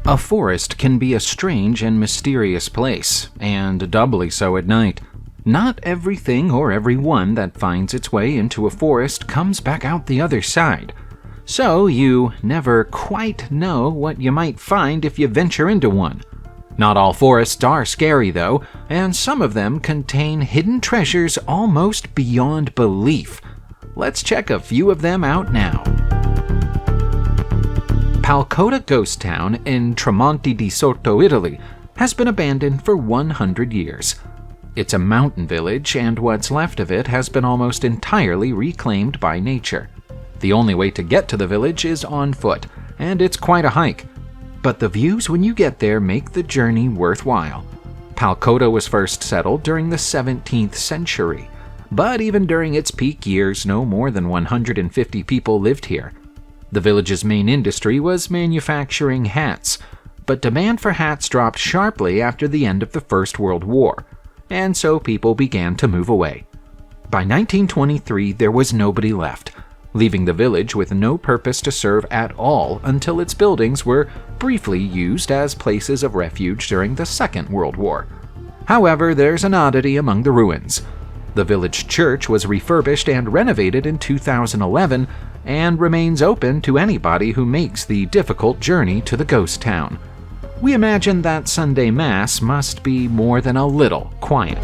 A forest can be a strange and mysterious place, and doubly so at night. Not everything or everyone that finds its way into a forest comes back out the other side. So you never quite know what you might find if you venture into one. Not all forests are scary though, and some of them contain hidden treasures almost beyond belief. Let's check a few of them out now. Palkota Ghost Town in Tremonti di Sotto, Italy, has been abandoned for 100 years. It's a mountain village, and what's left of it has been almost entirely reclaimed by nature. The only way to get to the village is on foot, and it's quite a hike. But the views when you get there make the journey worthwhile. Palkota was first settled during the 17th century, but even during its peak years, no more than 150 people lived here. The village's main industry was manufacturing hats, but demand for hats dropped sharply after the end of the First World War, and so people began to move away. By 1923, there was nobody left, leaving the village with no purpose to serve at all until its buildings were briefly used as places of refuge during the Second World War. However, there's an oddity among the ruins. The village church was refurbished and renovated in 2011 and remains open to anybody who makes the difficult journey to the ghost town. We imagine that Sunday Mass must be more than a little quiet.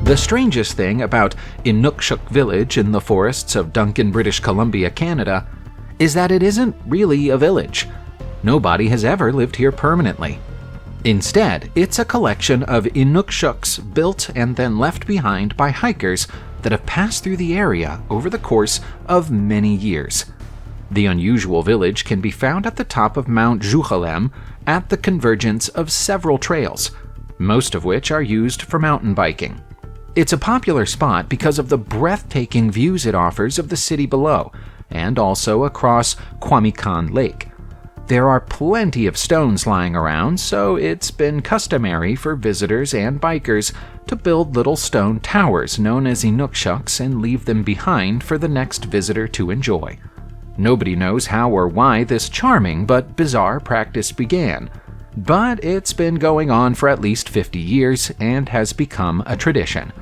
The strangest thing about Inukshuk Village in the forests of Duncan, British Columbia, Canada, is that it isn't really a village. Nobody has ever lived here permanently. Instead, it's a collection of Inukshuks built and then left behind by hikers that have passed through the area over the course of many years. The unusual village can be found at the top of Mount Juchalem at the convergence of several trails, most of which are used for mountain biking. It's a popular spot because of the breathtaking views it offers of the city below, and also across Kwamikan Lake. There are plenty of stones lying around, so it's been customary for visitors and bikers to build little stone towers known as Inukshuks and leave them behind for the next visitor to enjoy. Nobody knows how or why this charming but bizarre practice began, but it's been going on for at least 50 years and has become a tradition.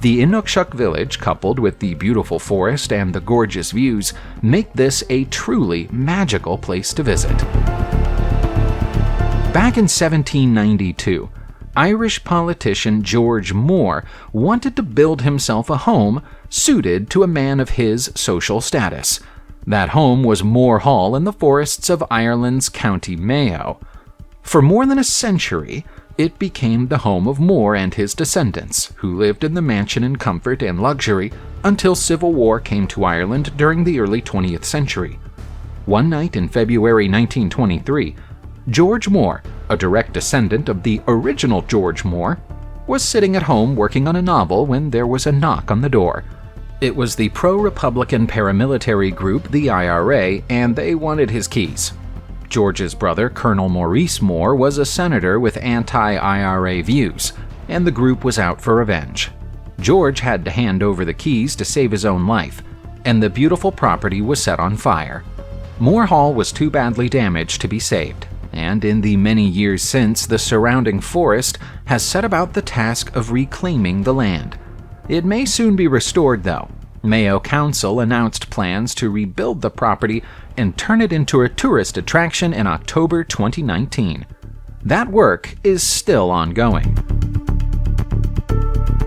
The Inukshuk Village, coupled with the beautiful forest and the gorgeous views, make this a truly magical place to visit. Back in 1792, Irish politician George Moore wanted to build himself a home suited to a man of his social status. That home was Moore Hall in the forests of Ireland's County Mayo. For more than a century, it became the home of Moore and his descendants, who lived in the mansion in comfort and luxury until civil war came to Ireland during the early 20th century. One night in February 1923, George Moore, a direct descendant of the original George Moore, was sitting at home working on a novel when there was a knock on the door. It was the pro-Republican paramilitary group, the IRA, and they wanted his keys. George's brother, Colonel Maurice Moore, was a senator with anti-IRA views, and the group was out for revenge. George had to hand over the keys to save his own life, and the beautiful property was set on fire. Moore Hall was too badly damaged to be saved, and in the many years since, the surrounding forest has set about the task of reclaiming the land. It may soon be restored, though. Mayo Council announced plans to rebuild the property and turn it into a tourist attraction in October 2019. That work is still ongoing.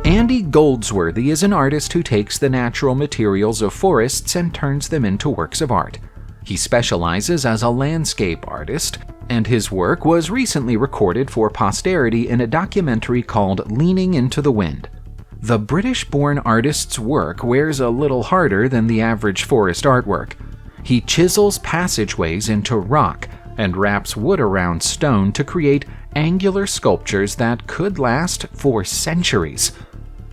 Andy Goldsworthy is an artist who takes the natural materials of forests and turns them into works of art. He specializes as a landscape artist, and his work was recently recorded for posterity in a documentary called Leaning into the Wind. The British-born artist's work wears a little harder than the average forest artwork. He chisels passageways into rock and wraps wood around stone to create angular sculptures that could last for centuries.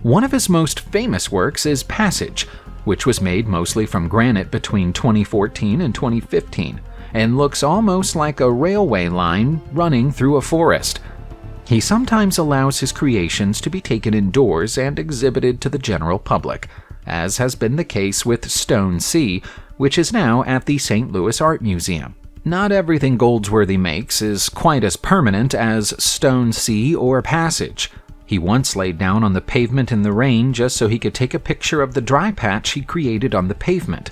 One of his most famous works is Passage, which was made mostly from granite between 2014 and 2015, and looks almost like a railway line running through a forest. He sometimes allows his creations to be taken indoors and exhibited to the general public, as has been the case with Stone Sea, which is now at the St. Louis Art Museum. Not everything Goldsworthy makes is quite as permanent as Stone Sea or Passage. He once laid down on the pavement in the rain just so he could take a picture of the dry patch he created on the pavement.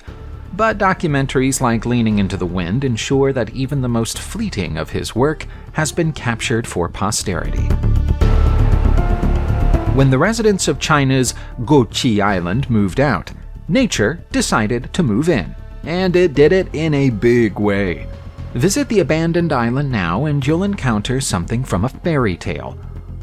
But documentaries like Leaning into the Wind ensure that even the most fleeting of his work has been captured for posterity. When the residents of China's Gochi Island moved out, nature decided to move in, and it did it in a big way. Visit the abandoned island now and you'll encounter something from a fairy tale.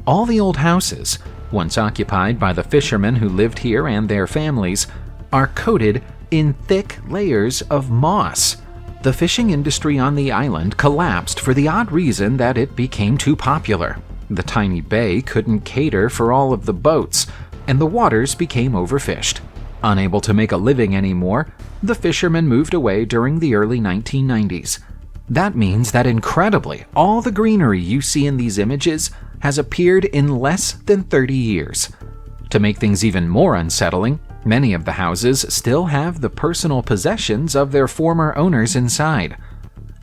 All the old houses, once occupied by the fishermen who lived here and their families, are coated in thick layers of moss. The fishing industry on the island collapsed for the odd reason that it became too popular. The tiny bay couldn't cater for all of the boats, and the waters became overfished. Unable to make a living anymore, the fishermen moved away during the early 1990s. That means that incredibly, all the greenery you see in these images has appeared in less than 30 years. To make things even more unsettling, many of the houses still have the personal possessions of their former owners inside.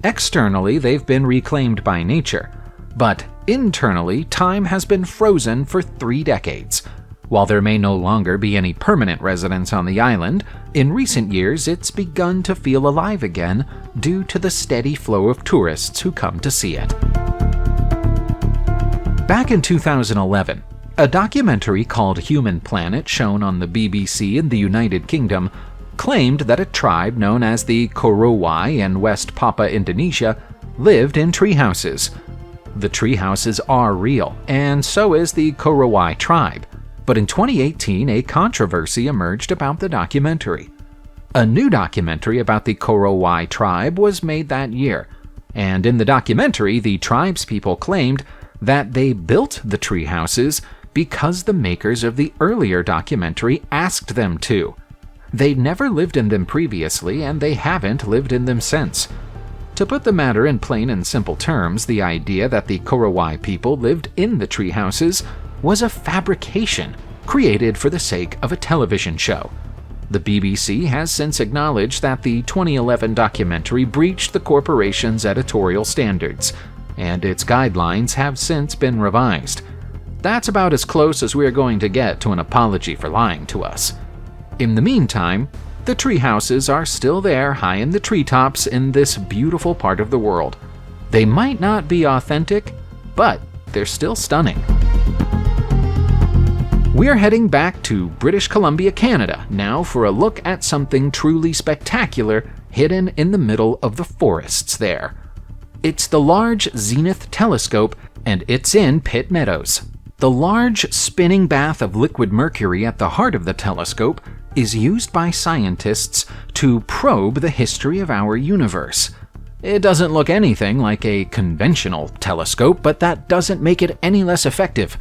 Externally, they've been reclaimed by nature, but internally, time has been frozen for 3 decades. While there may no longer be any permanent residents on the island, in recent years it's begun to feel alive again due to the steady flow of tourists who come to see it. Back in 2011, a documentary called Human Planet, shown on the BBC in the United Kingdom, claimed that a tribe known as the Korowai in West Papua, Indonesia, lived in treehouses. The treehouses are real, and so is the Korowai tribe. But in 2018, a controversy emerged about the documentary. A new documentary about the Korowai tribe was made that year, and in the documentary, the tribespeople claimed that they built the tree houses because the makers of the earlier documentary asked them to. They'd never lived in them previously, and they haven't lived in them since. To put the matter in plain and simple terms, the idea that the Korowai people lived in the tree houses was a fabrication created for the sake of a television show. The BBC has since acknowledged that the 2011 documentary breached the corporation's editorial standards, and its guidelines have since been revised. That's about as close as we're going to get to an apology for lying to us. In the meantime, the tree houses are still there high in the treetops in this beautiful part of the world. They might not be authentic, but they're still stunning. We're heading back to British Columbia, Canada, now for a look at something truly spectacular hidden in the middle of the forests there. It's the large Zenith Telescope, and it's in Pitt Meadows. The large spinning bath of liquid mercury at the heart of the telescope is used by scientists to probe the history of our universe. It doesn't look anything like a conventional telescope, but that doesn't make it any less effective.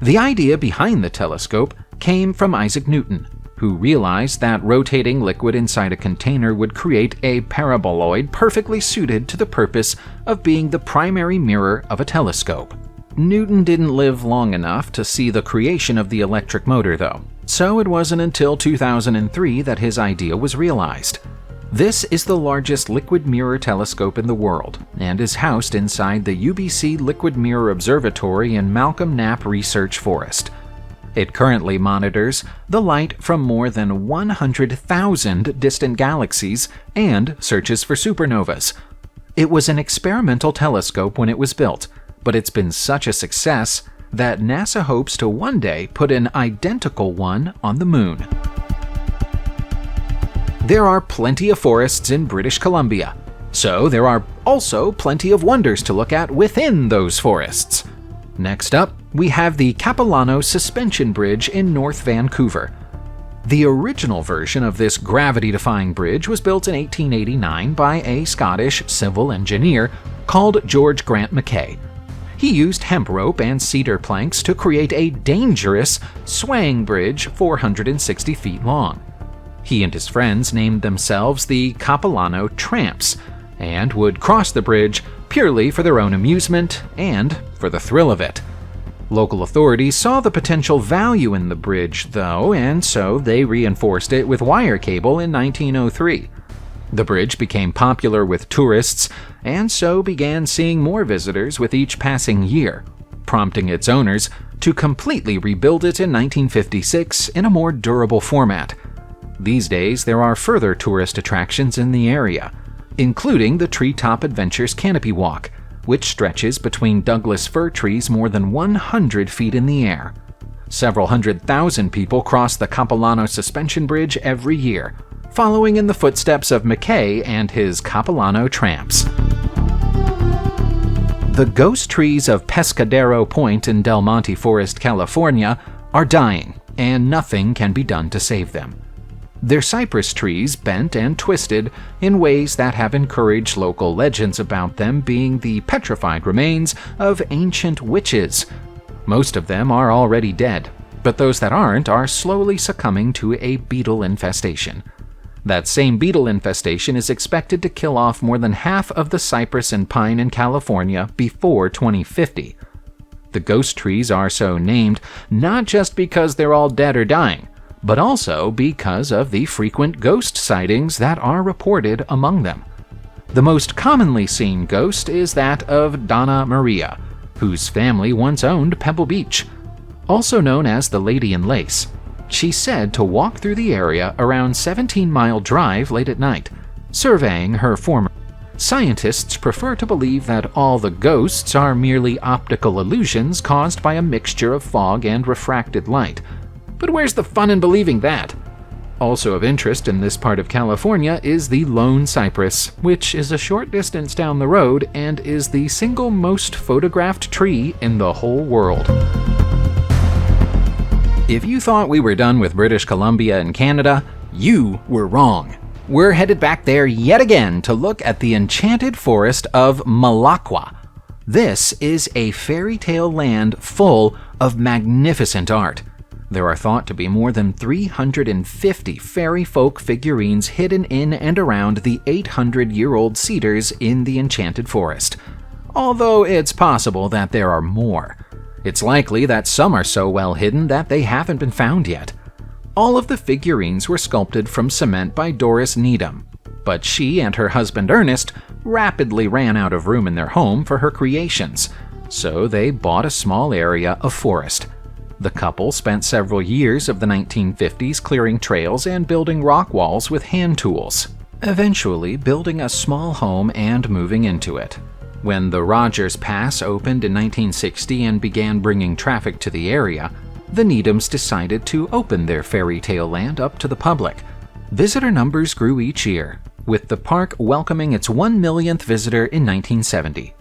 The idea behind the telescope came from Isaac Newton, who realized that rotating liquid inside a container would create a paraboloid perfectly suited to the purpose of being the primary mirror of a telescope. Newton didn't live long enough to see the creation of the electric motor, though, so it wasn't until 2003 that his idea was realized. This is the largest liquid mirror telescope in the world and is housed inside the UBC Liquid Mirror Observatory in Malcolm Knapp Research Forest. It currently monitors the light from more than 100,000 distant galaxies and searches for supernovas. It was an experimental telescope when it was built, but it's been such a success that NASA hopes to one day put an identical one on the moon. There are plenty of forests in British Columbia, so there are also plenty of wonders to look at within those forests. Next up, we have the Capilano Suspension Bridge in North Vancouver. The original version of this gravity-defying bridge was built in 1889 by a Scottish civil engineer called George Grant Mackay. He used hemp rope and cedar planks to create a dangerous, swaying bridge 460 feet long. He and his friends named themselves the Capilano Tramps, and would cross the bridge purely for their own amusement and for the thrill of it. Local authorities saw the potential value in the bridge, though, and so they reinforced it with wire cable in 1903. The bridge became popular with tourists, and so began seeing more visitors with each passing year, prompting its owners to completely rebuild it in 1956 in a more durable format. These days, there are further tourist attractions in the area, including the Treetop Adventures Canopy Walk, which stretches between Douglas fir trees more than 100 feet in the air. Several 100,000 people cross the Capilano suspension bridge every year, following in the footsteps of McKay and his Capilano tramps. The ghost trees of Pescadero Point in Del Monte Forest, California, are dying, and nothing can be done to save them. Their cypress trees bent and twisted in ways that have encouraged local legends about them being the petrified remains of ancient witches. Most of them are already dead, but those that aren't are slowly succumbing to a beetle infestation. That same beetle infestation is expected to kill off more than half of the cypress and pine in California before 2050. The ghost trees are so named not just because they're all dead or dying, but also because of the frequent ghost sightings that are reported among them. The most commonly seen ghost is that of Donna Maria, whose family once owned Pebble Beach. Also known as the Lady in Lace, she's said to walk through the area around 17-mile drive late at night, surveying her former. Scientists prefer to believe that all the ghosts are merely optical illusions caused by a mixture of fog and refracted light. But where's the fun in believing that? Also of interest in this part of California is the lone cypress, which is a short distance down the road and is the single most photographed tree in the whole world. If you thought we were done with British Columbia and Canada, you were wrong. We're headed back there yet again to look at the Enchanted Forest of Malacca. This is a fairy tale land full of magnificent art. There are thought to be more than 350 fairy folk figurines hidden in and around the 800-year-old cedars in the Enchanted Forest, although it's possible that there are more. It's likely that some are so well hidden that they haven't been found yet. All of the figurines were sculpted from cement by Doris Needham, but she and her husband Ernest rapidly ran out of room in their home for her creations, so they bought a small area of forest. The couple spent several years of the 1950s clearing trails and building rock walls with hand tools, eventually building a small home and moving into it. When the Rogers Pass opened in 1960 and began bringing traffic to the area, the Needhams decided to open their fairy tale land up to the public. Visitor numbers grew each year, with the park welcoming its 1 millionth visitor in 1970.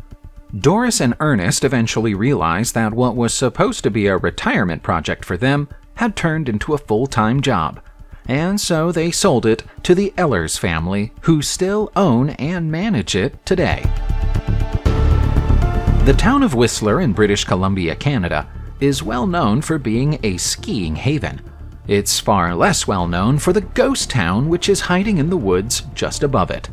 Doris and Ernest eventually realized that what was supposed to be a retirement project for them had turned into a full-time job, and so they sold it to the Ehlers family, who still own and manage it today. The town of Whistler in British Columbia, Canada, is well known for being a skiing haven. It's far less well known for the ghost town which is hiding in the woods just above it.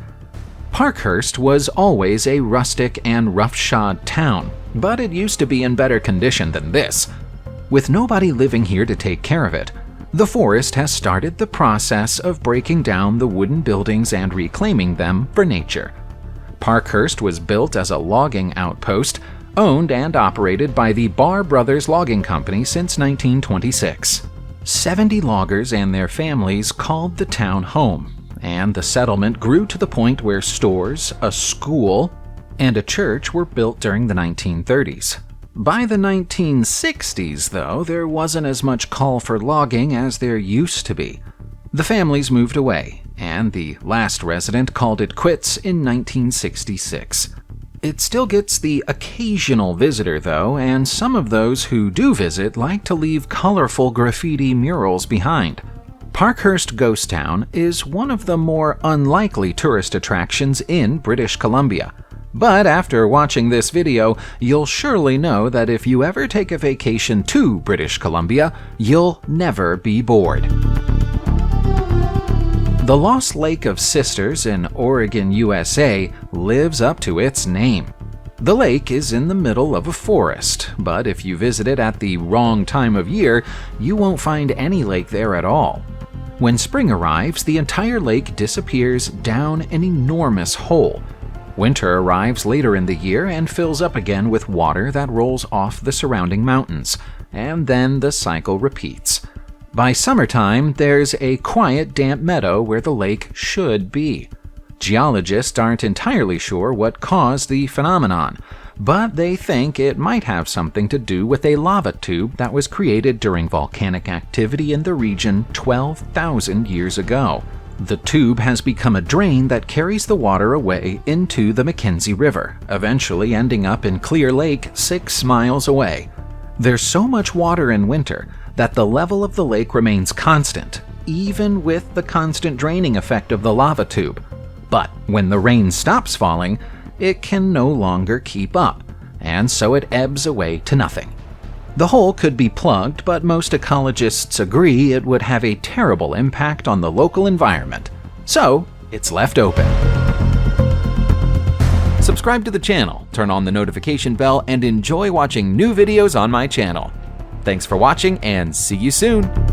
Parkhurst was always a rustic and roughshod town, but it used to be in better condition than this. With nobody living here to take care of it, the forest has started the process of breaking down the wooden buildings and reclaiming them for nature. Parkhurst was built as a logging outpost, owned and operated by the Barr Brothers Logging Company since 1926. 70 loggers and their families called the town home, and the settlement grew to the point where stores, a school, and a church were built during the 1930s. By the 1960s, though, there wasn't as much call for logging as there used to be. The families moved away, and the last resident called it quits in 1966. It still gets the occasional visitor, though, and some of those who do visit like to leave colorful graffiti murals behind. Parkhurst Ghost Town is one of the more unlikely tourist attractions in British Columbia. But after watching this video, you'll surely know that if you ever take a vacation to British Columbia, you'll never be bored. The Lost Lake of Sisters in Oregon, USA, lives up to its name. The lake is in the middle of a forest, but if you visit it at the wrong time of year, you won't find any lake there at all. When spring arrives, the entire lake disappears down an enormous hole. Winter arrives later in the year and fills up again with water that rolls off the surrounding mountains, and then the cycle repeats. By summertime, there's a quiet, damp meadow where the lake should be. Geologists aren't entirely sure what caused the phenomenon, but they think it might have something to do with a lava tube that was created during volcanic activity in the region 12,000 years ago. The tube has become a drain that carries the water away into the Mackenzie River, eventually ending up in Clear Lake 6 miles away. There's so much water in winter that the level of the lake remains constant, even with the constant draining effect of the lava tube. But when the rain stops falling, it can no longer keep up, and so it ebbs away to nothing. The hole could be plugged, but most ecologists agree it would have a terrible impact on the local environment, so it's left open. Subscribe to the channel, turn on the notification bell, and enjoy watching new videos on my channel. Thanks for watching, and see you soon!